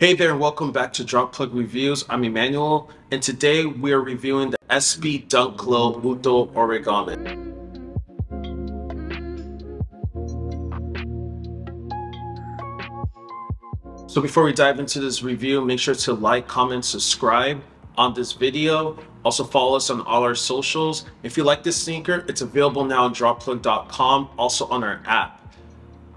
Hey there, and welcome back to Dropplugg Reviews. I'm Emmanuel, and today we are reviewing the SB Dunk Low Yuto Horigome. So before we dive into this review, make sure to like, comment, subscribe on this video. Also follow us on all our socials. If you like this sneaker, it's available now on dropplugg.com, also on our app.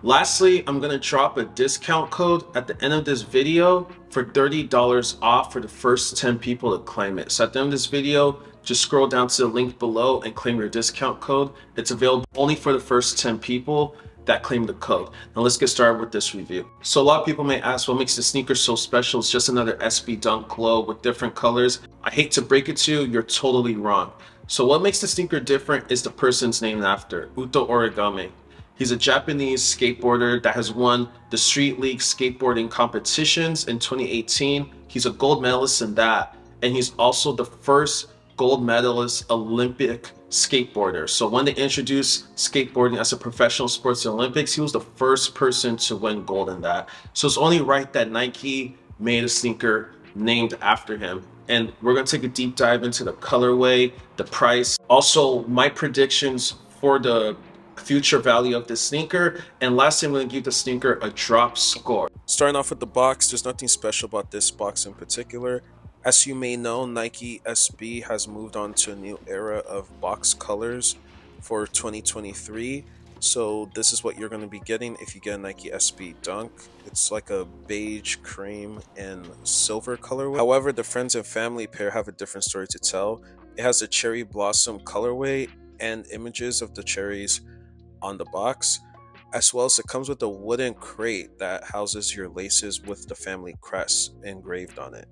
Lastly, I'm going to drop a discount code at the end of this video for $30 off for the first 10 people to claim it. So at the end of this video, just scroll down to the link below and claim your discount code. It's available only for the first 10 people that claim the code. Now let's get started with this review. So a lot of people may ask, what makes the sneaker so special? It's just another SB Dunk Low with different colors. I hate to break it to you, you're totally wrong. So what makes the sneaker different is the person's named after, Yuto Horigome. He's a Japanese skateboarder that has won the Street League skateboarding competitions in 2018. He's a gold medalist in that, and he's also the first gold medalist Olympic skateboarder. So when they introduced skateboarding as a professional sport to the Olympics, he was the first person to win gold in that. So it's only right that Nike made a sneaker named after him. And we're going to take a deep dive into the colorway, the price, also my predictions for the future value of this sneaker, and lastly, I'm going to give the sneaker a drop score. Starting off with the box, there's nothing special about this box in particular. As you may know, Nike SB has moved on to a new era of box colors for 2023. So this is what you're going to be getting if you get a Nike SB Dunk. It's like a beige, cream, and silver colorway. However, the friends and family pair have a different story to tell. It has a cherry blossom colorway and images of the cherries on the box, as well as it comes with a wooden crate that houses your laces with the family crest engraved on it.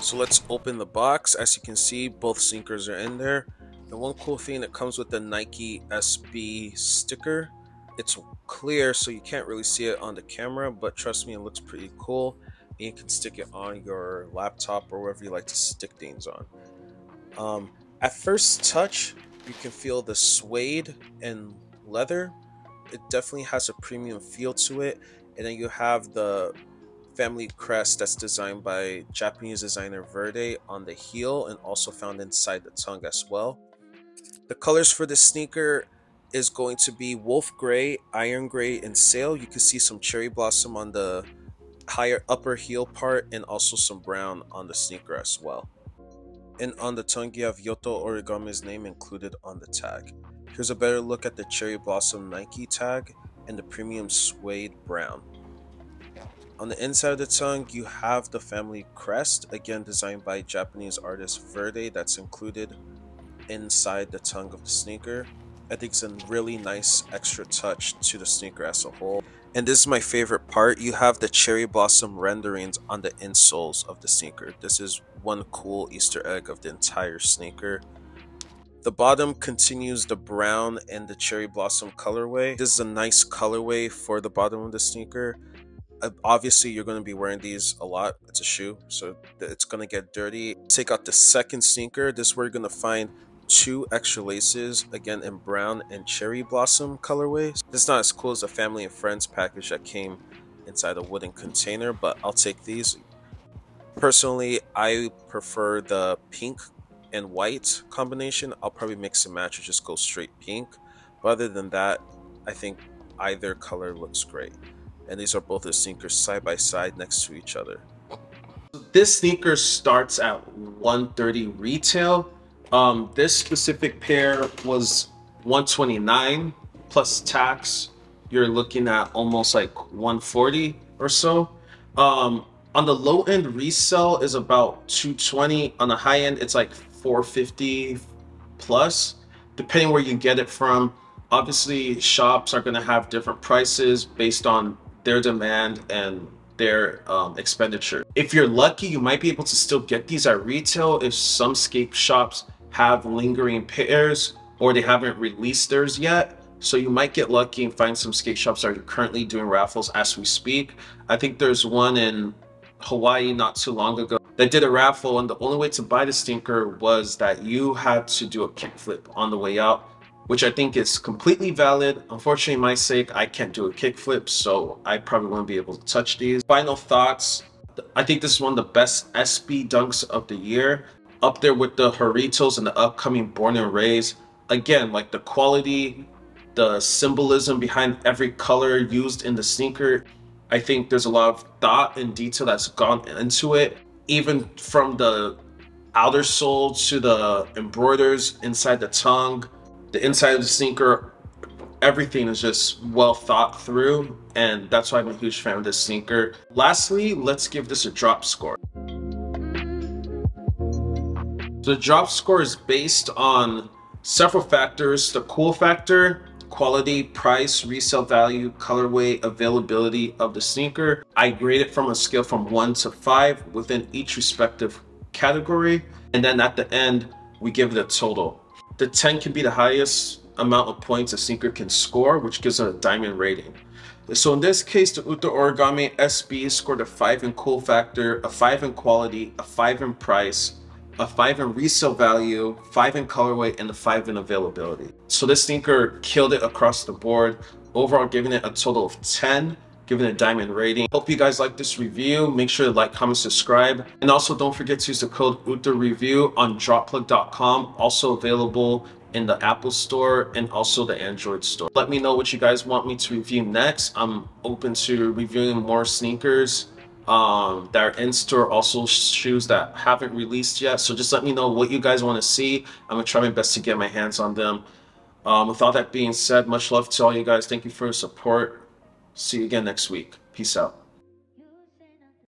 So let's open the box. As you can see, both sneakers are in there, and one cool thing, it comes with the Nike SB sticker. It's clear, so you can't really see it on the camera, but trust me, it looks pretty cool, and you can stick it on your laptop or wherever you like to stick things on. At first touch, you can feel the suede and leather. It definitely has a premium feel to it, and then you have the family crest that's designed by Japanese designer Verde on the heel and also found inside the tongue as well. The colors for this sneaker is going to be wolf gray, iron gray, and sail. You can see some cherry blossom on the higher upper heel part and also some brown on the sneaker as well. And on the tongue you have Yuto Horigome's name included on the tag. Here's a better look at the cherry blossom Nike tag and the premium suede brown. On the inside of the tongue, you have the family crest, again designed by Japanese artist Verde, that's included inside the tongue of the sneaker. I think it's a really nice extra touch to the sneaker as a whole. And this is my favorite part, you have the cherry blossom renderings on the insoles of the sneaker. This is one cool Easter egg of the entire sneaker. The bottom continues the brown and the cherry blossom colorway. This is a nice colorway for the bottom of the sneaker. Obviously, you're going to be wearing these a lot. It's a shoe, so it's going to get dirty. Take out the second sneaker. This is where you're going to find two extra laces, again in brown and cherry blossom colorways. This is not as cool as the family and friends package that came inside a wooden container, but I'll take these. Personally, I prefer the pink and white combination. I'll probably mix and match or just go straight pink, but other than that, I think either color looks great. And these are both the sneakers side by side next to each other. This sneaker starts at $130 retail. This specific pair was $129 plus tax. You're looking at almost like $140 or so. On the low end, resell is about $220. On the high end, it's like $450 plus, depending where you get it from. Obviously, shops are going to have different prices based on their demand and their expenditure. If you're lucky, you might be able to still get these at retail if some skate shops have lingering pairs or they haven't released theirs yet. So you might get lucky and find some skate shops that are currently doing raffles as we speak. I think there's one in Hawaii not too long ago that did a raffle, and the only way to buy the sneaker was that you had to do a kickflip on the way out, which I think is completely valid. Unfortunately, my sake, I can't do a kickflip, so I probably won't be able to touch these. Final thoughts. I think this is one of the best SB dunks of the year, up there with the Horitos and the upcoming Born and Raised. Again, like the quality, the symbolism behind every color used in the sneaker. I think there's a lot of thought and detail that's gone into it, even from the outer sole to the embroiders inside the tongue, the inside of the sneaker. Everything is just well thought through, and that's why I'm a huge fan of this sneaker. Lastly, let's give this a drop score. The drop score is based on several factors: the cool factor, quality, price, resale value, colorway, availability of the sneaker. I grade it from a scale from 1 to 5 within each respective category, and then at the end we give it a total. The 10 can be the highest amount of points a sneaker can score, which gives it a diamond rating. So in this case, the Yuto Horigome SB scored a 5 in cool factor, a 5 in quality, a 5 in price, a 5 in resale value, 5 in colorway, and a 5 in availability. So this sneaker killed it across the board, overall giving it a total of 10, giving it a diamond rating. Hope you guys like this review. Make sure to like, comment, subscribe, and also don't forget to use the code UTOREVIEW on Dropplugg.com, also available in the Apple Store and also the Android store. Let me know what you guys want me to review next. I'm open to reviewing more sneakers that are in store, also shoes that haven't released yet. So just let me know what you guys want to see. I'm gonna try my best to get my hands on them. With all that being said, much love to all you guys. Thank you for your support. See you again next week. Peace out.